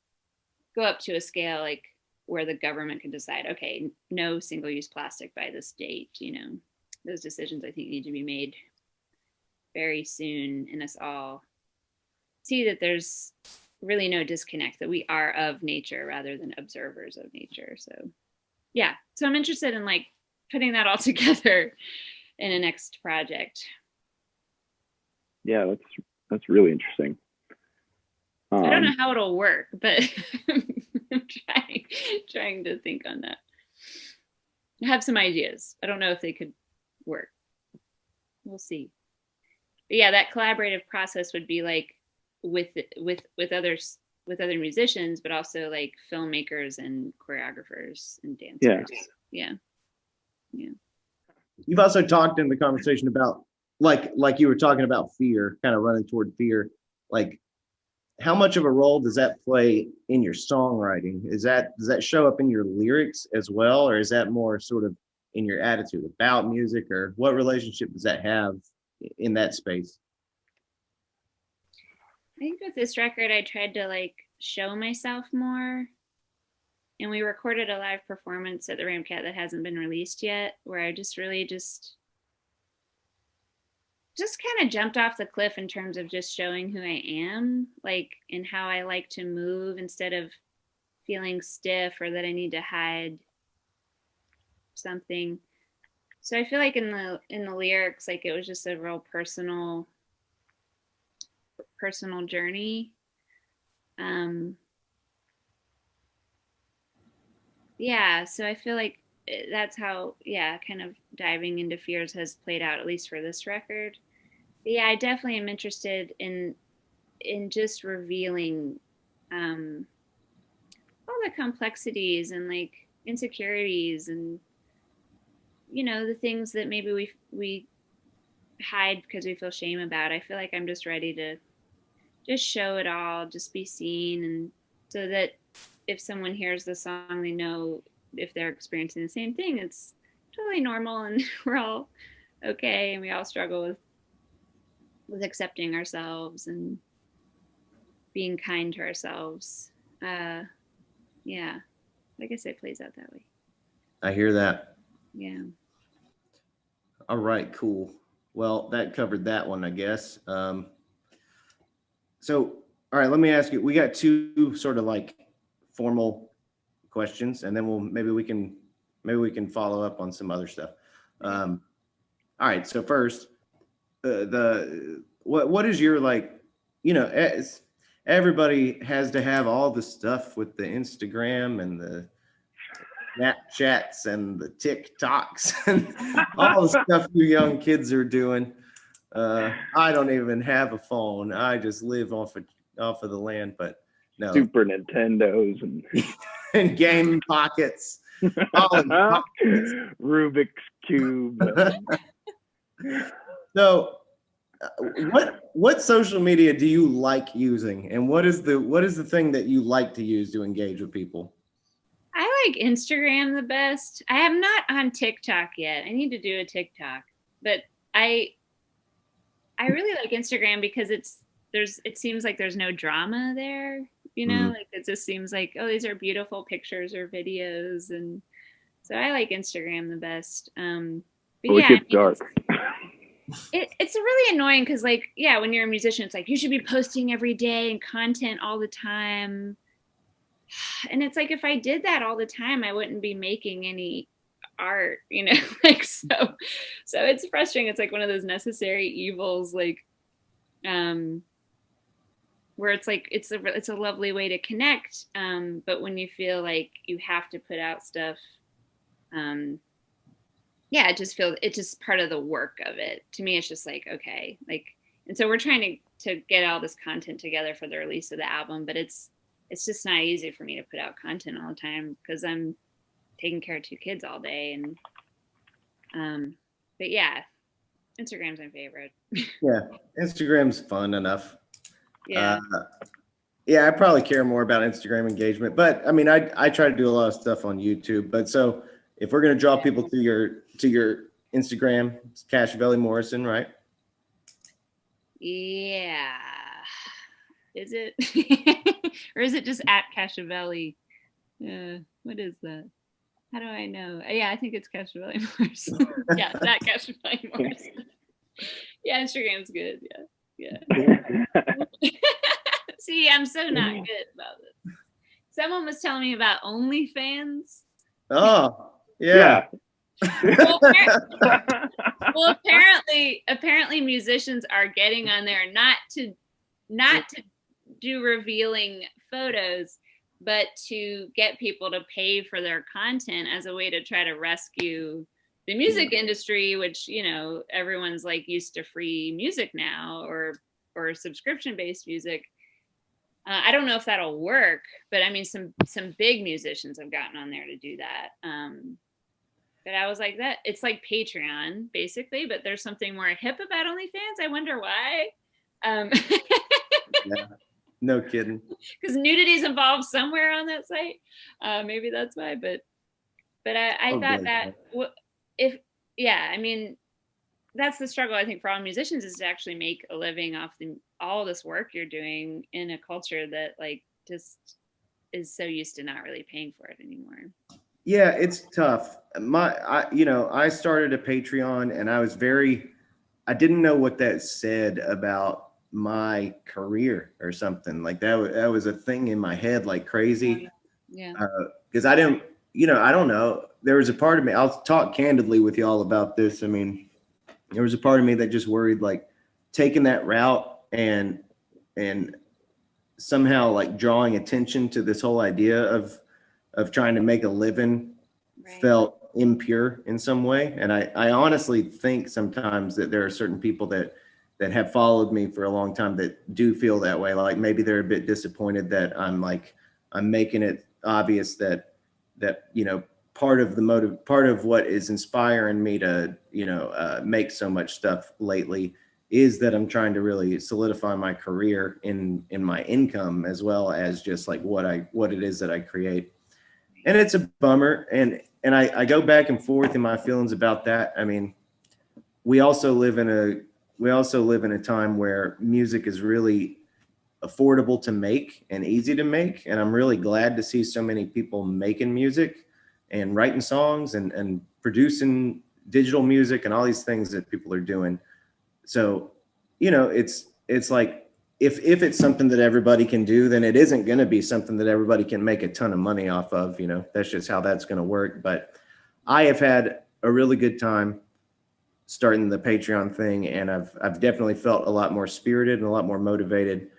go up to a scale like where the government can decide, okay, no single-use plastic by this date. Those decisions, I think, need to be made very soon, and us all see that there's really no disconnect, that we are of nature rather than observers of nature. So yeah, so I'm interested in like putting that all together in a next project. Yeah, that's really interesting. I don't know how it'll work, but I'm trying to think on that. I have some ideas. I don't know if they could work. We'll see. But yeah, that collaborative process would be like with other musicians, but also like filmmakers and choreographers and dancers. Yeah. You've also talked in the conversation about like you were talking about fear, kind of running toward fear. Like, how much of a role does that play in your songwriting? Does that show up in your lyrics as well, or is that more sort of in your attitude about music, or what relationship does that have in that space? I think with this record, I tried to like show myself more. And we recorded a live performance at the Ramcat that hasn't been released yet, where I just really just kind of jumped off the cliff in terms of just showing who I am, like, and how I like to move instead of feeling stiff or that I need to hide something. So I feel like in the lyrics, like, it was just a real personal journey. Yeah, so I feel like that's how, kind of diving into fears has played out, at least for this record. But yeah, I definitely am interested in just revealing all the complexities and like insecurities and the things that maybe we hide because we feel shame about. I feel like I'm just ready to just show it all, just be seen, and so that if someone hears the song, they know if they're experiencing the same thing, it's totally normal, and we're all okay, and we all struggle with accepting ourselves and being kind to ourselves. Yeah, I guess it plays out that way. I hear that. Yeah. All right, cool. Well, that covered that one, I guess. So, all right, let me ask you, we got two sort of like formal questions, and then maybe we can follow up on some other stuff. All right, so first, what is your, like, everybody has to have all the stuff with the Instagram and the Snapchats and the TikToks and all the stuff you young kids are doing. I don't even have a phone. I just live off of the land, but no. Super Nintendos and and game pockets. All in pockets. Rubik's Cube. So what social media do you like using, and what is the thing that you like to use to engage with people? I like Instagram the best. I am not on TikTok yet. I need to do a TikTok, but I really like Instagram because it seems like there's no drama there, like it just seems like, oh, these are beautiful pictures or videos, and so I like Instagram the best. But it gets dark. It's really annoying because, like, yeah, when you're a musician, it's like you should be posting every day and content all the time. And it's like, if I did that all the time, I wouldn't be making any art, like, so it's frustrating. It's like one of those necessary evils, like, where it's like, it's a lovely way to connect. But when you feel like you have to put out stuff, yeah, it's just part of the work of it. To me, it's just like, okay, like, and so we're trying to get all this content together for the release of the album, but it's just not easy for me to put out content all the time because I'm taking care of 2 kids all day. And, but yeah, Instagram's my favorite. Yeah, Instagram's fun enough. Yeah. Yeah, I probably care more about Instagram engagement, but I mean, I try to do a lot of stuff on YouTube. But so if we're going to draw people to your Instagram, it's Cashavelly Morrison, right? Yeah. Is it? Or is it just at Cashavelly? What is that? How do I know? Yeah, I think it's Cashavelly Morrison. Yeah, it's at Cashavelly Morrison. Yeah, Instagram's good. Yeah. See, I'm so not good about this. Someone was telling me about OnlyFans. Oh, yeah. Well, apparently musicians are getting on there not to do revealing photos, but to get people to pay for their content as a way to try to rescue the music industry, which, everyone's like used to free music now or subscription-based music. I don't know if that'll work, but I mean, some big musicians have gotten on there to do that. But I was like, that it's like Patreon basically, but there's something more hip about OnlyFans. I wonder why. Yeah, no kidding. Because nudity is involved somewhere on that site. Maybe that's why. But I thought that I mean, that's the struggle I think for all musicians is to actually make a living off all this work you're doing in a culture that like just is so used to not really paying for it anymore. Yeah, it's tough. I started a Patreon and I didn't know what that said about my career or something like that. That was a thing in my head, like crazy. Yeah. Because I don't know. There was a part of me, I'll talk candidly with y'all about this. I mean, there was a part of me that just worried, like taking that route and somehow like drawing attention to this whole idea of trying to make a living felt impure in some way. And I honestly think sometimes that there are certain people that have followed me for a long time that do feel that way. Like maybe they're a bit disappointed that I'm making it obvious that part of what is inspiring me to make so much stuff lately is that I'm trying to really solidify my career in my income as well as just like what it is that I create. And it's a bummer. And I go back and forth in my feelings about that. I mean, we also live in a time where music is really affordable to make and easy to make. And I'm really glad to see so many people making music and writing songs and producing digital music and all these things that people are doing. So, it's like, if it's something that everybody can do, then it isn't going to be something that everybody can make a ton of money off of. That's just how that's going to work. But I have had a really good time starting the Patreon thing, and I've definitely felt a lot more spirited and a lot more motivated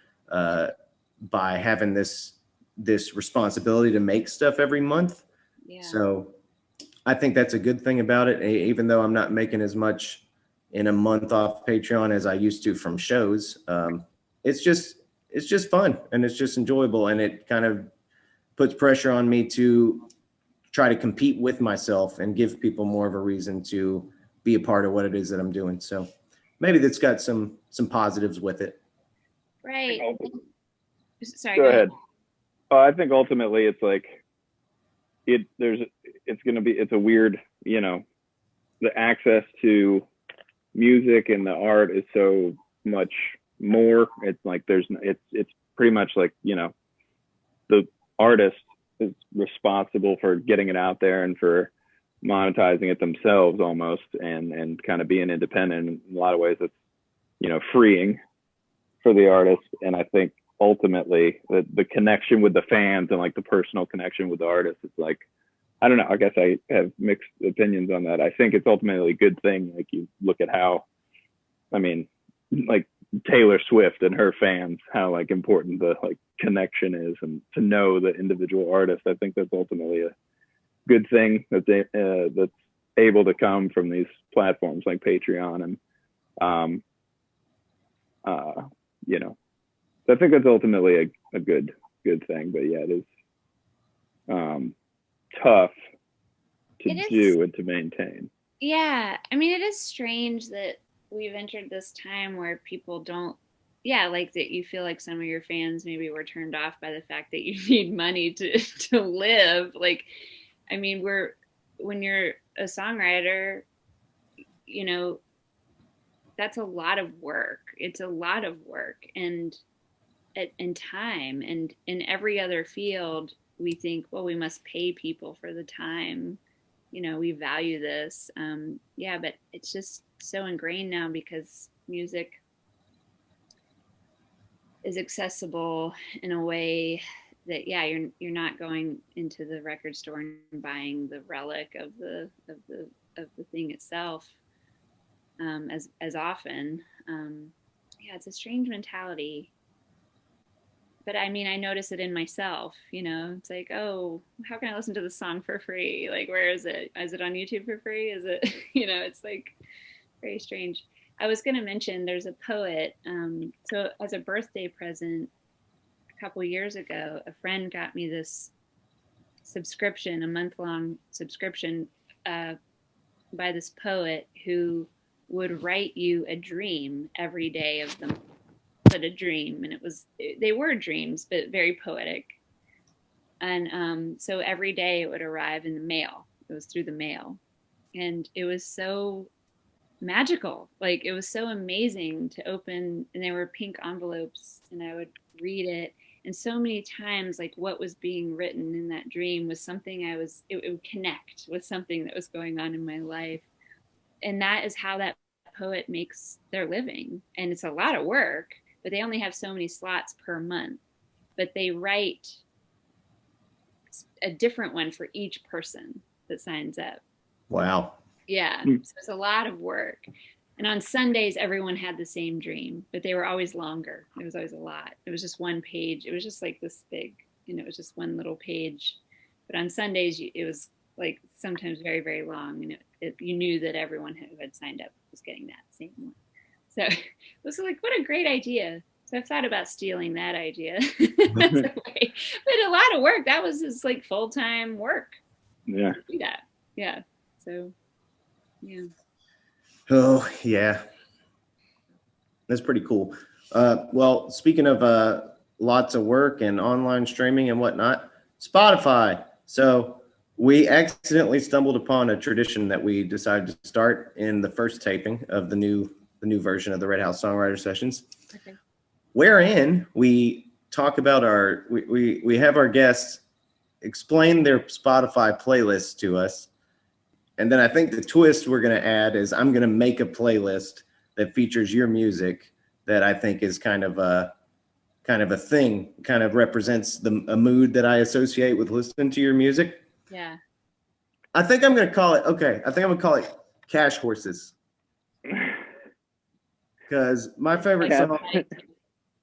by having this responsibility to make stuff every month. Yeah. So I think that's a good thing about it. Even though I'm not making as much in a month off Patreon as I used to from shows, it's just fun and it's just enjoyable, and it kind of puts pressure on me to try to compete with myself and give people more of a reason to be a part of what it is that I'm doing. So maybe that's got some positives with it. Right. Sorry. Go ahead. I think ultimately it's like it's a weird, you know, the access to music and the art is so much more. It's like it's pretty much like, you know, the artist is responsible for getting it out there and for monetizing it themselves almost, and kind of being independent. In a lot of ways it's, you know, freeing for the artist. And I think ultimately the connection with the fans and like the personal connection with the artist, it's like, I don't know, I guess I have mixed opinions on that. I think it's ultimately a good thing. Like, you look at how, I mean, like Taylor Swift and her fans, how like important the like connection is, and to know the individual artist. I think that's ultimately a good thing that that's able to come from these platforms like Patreon. And you know, I think that's ultimately a good thing. But yeah, it is tough to do and to maintain. Yeah, I mean, it is strange that we've entered this time where people don't, like that you feel like some of your fans maybe were turned off by the fact that you need money to live. Like, I mean, when you're a songwriter, you know, that's a lot of work. It's a lot of work and time. And in every other field, we think, well, we must pay people for the time. You know, we value this. But it's just so ingrained now because music is accessible in a way that, you're not going into the record store and buying the relic of the thing itself as often. It's a strange mentality. But I mean, I notice it in myself, you know, it's like, oh, how can I listen to this song for free? Like, where is it? Is it on YouTube for free? Is it, you know, it's like very strange. I was going to mention there's a poet. So as a birthday present a couple years ago, a friend got me this subscription, a month-long subscription by this poet who would write you a dream every day of the month. But a dream, and they were dreams, but very poetic. And so every day it would arrive in the mail. It was through the mail, and it was so magical. Like, it was so amazing to open, and there were pink envelopes, and I would read it, and so many times, like, what was being written in that dream was something it would connect with something that was going on in my life. And that is how that poet makes their living. And it's a lot of work, but they only have so many slots per month. But they write a different one for each person that signs up. Wow. Yeah. So it's a lot of work. And on Sundays, everyone had the same dream, but they were always longer. It was always a lot. It was just one page. It was just like this big, you know, it was just one little page. But on Sundays, it was like sometimes very, very long. And you knew that everyone who had signed up was getting that same one. So it was like, what a great idea. So I've thought about stealing that idea. But a lot of work. That was just like full-time work. Yeah. To do that. Yeah. So, yeah. Oh, yeah. That's pretty cool. Well, speaking of lots of work and online streaming and whatnot, Spotify. So we accidentally stumbled upon a tradition that we decided to start in the first taping of the new version of the Red House Songwriter Sessions, Okay. wherein we talk about we have our guests explain their Spotify playlist to us. And then I think the twist we're going to add is I'm going to make a playlist that features your music that I think is kind of a thing, kind of represents a mood that I associate with listening to your music. Yeah. I think I'm going to call it Cash Horses. Because my favorite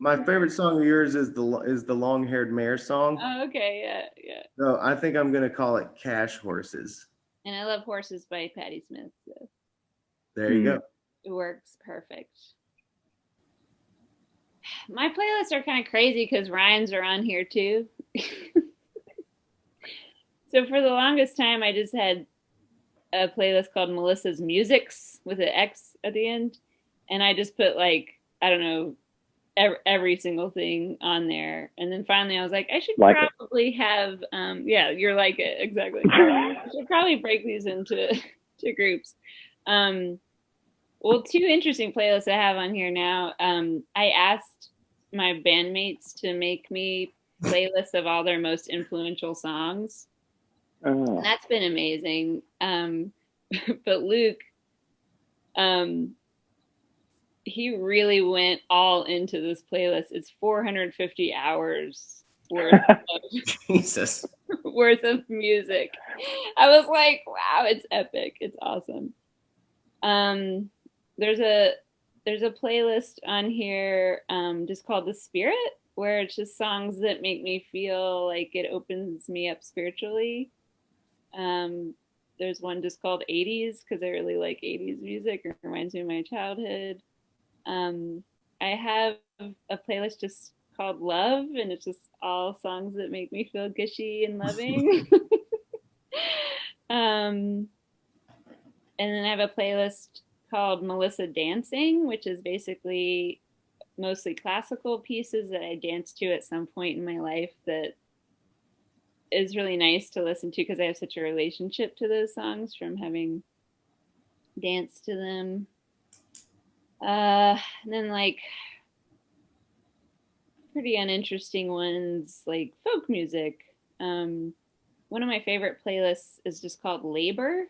My favorite song of yours is the Long Haired Mare song. Oh, okay, yeah. So I think I'm gonna call it Cash Horses. And I love Horses by Patti Smith. So There you go. it works perfect. My playlists are kind of crazy because Ryan's are on here too. So for the longest time, I just had a playlist called Melissa's Musics with an X at the end. And I just put like, I don't know, every single thing on there. And then finally I was like, I should probably have, yeah, you're like it, exactly. I should probably break these into groups. Well, two interesting playlists I have on here now. I asked my bandmates to make me playlists of all their most influential songs. And that's been amazing. But Luke, he really went all into this playlist. It's 450 hours worth of, Jesus. worth of music. I was like, wow, it's epic. It's awesome. There's a playlist on here just called The Spirit, where it's just songs that make me feel like it opens me up spiritually. There's one just called 80s because I really like 80s music. It reminds me of my childhood. I have a playlist just called Love, and it's just all songs that make me feel gushy and loving. And then I have a playlist called Melissa Dancing, which is basically mostly classical pieces that I danced to at some point in my life that is really nice to listen to because I have such a relationship to those songs from having danced to them. And then like pretty uninteresting ones like folk music. One of my favorite playlists is just called Labor,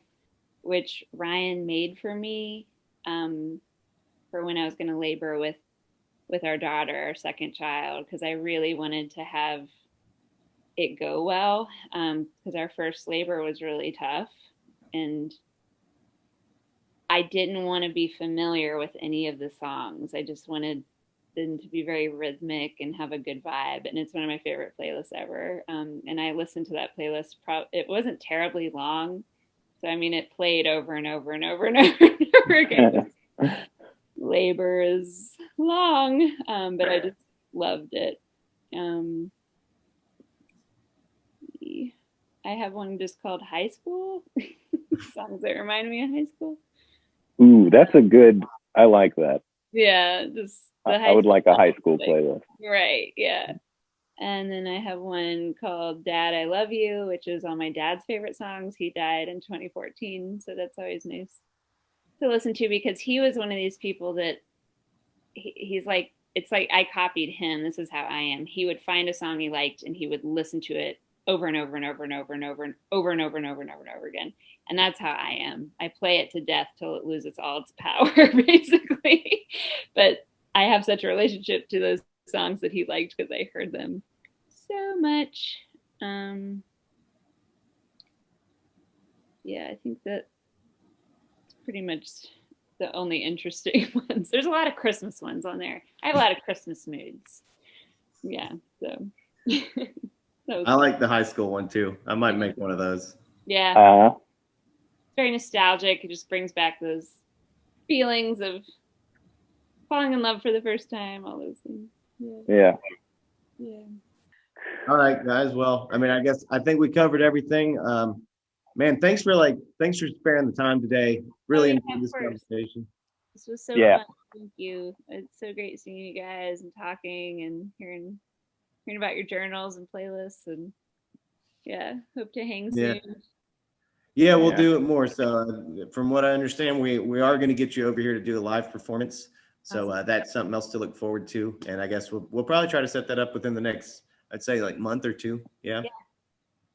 which Ryan made for me for when I was going to labor with our daughter, our second child, because I really wanted to have it go well because our first labor was really tough and I didn't want to be familiar with any of the songs. I just wanted them to be very rhythmic and have a good vibe. And it's one of my favorite playlists ever. And I listened to that playlist. It wasn't terribly long. So, I mean, it played over and over and over and over and over again. Labor is long, but I just loved it. I have one just called High School. Songs that remind me of high school. Ooh, that's a good, I like that. Yeah, just I would like a high school playlist. Right, yeah. And then I have one called Dad, I Love You, which is all my dad's favorite songs. He died in 2014, so that's always nice to listen to because he was one of these people that he's like, it's like I copied him. This is how I am. He would find a song he liked and he would listen to it over and over and over and over and over and over and over and over and over and over again. And that's how I am. I play it to death till it loses all its power, basically. But I have such a relationship to those songs that he liked because I heard them so much. Yeah, I think that's pretty much the only interesting ones. There's a lot of Christmas ones on there. I have a lot of Christmas moods. Yeah, so. I like the high school one too. I might make one of those. Yeah. It's very nostalgic. It just brings back those feelings of falling in love for the first time, all those things. Yeah. All right, guys. Well, I mean, I think we covered everything. Man, thanks for sparing the time today. Really enjoyed this conversation. This was so fun. Thank you. It's so great seeing you guys and talking and hearing about your journals and playlists, and hope to hang soon. Yeah, we'll do it more. So from what I understand, we are going to get you over here to do a live performance. So awesome. That's something else to look forward to. And I guess we'll probably try to set that up within the next, I'd say like month or two. Yeah.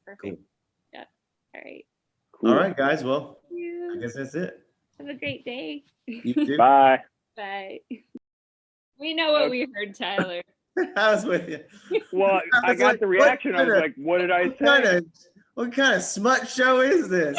Perfect. Cool. Yeah. All right. Cool. All right, guys. Well, I guess that's it. Have a great day. You too. Bye. Bye. We know what we heard, Tyler. I was with you. Well, I got the reaction. I was like, what did I say? What kind of smut show is this?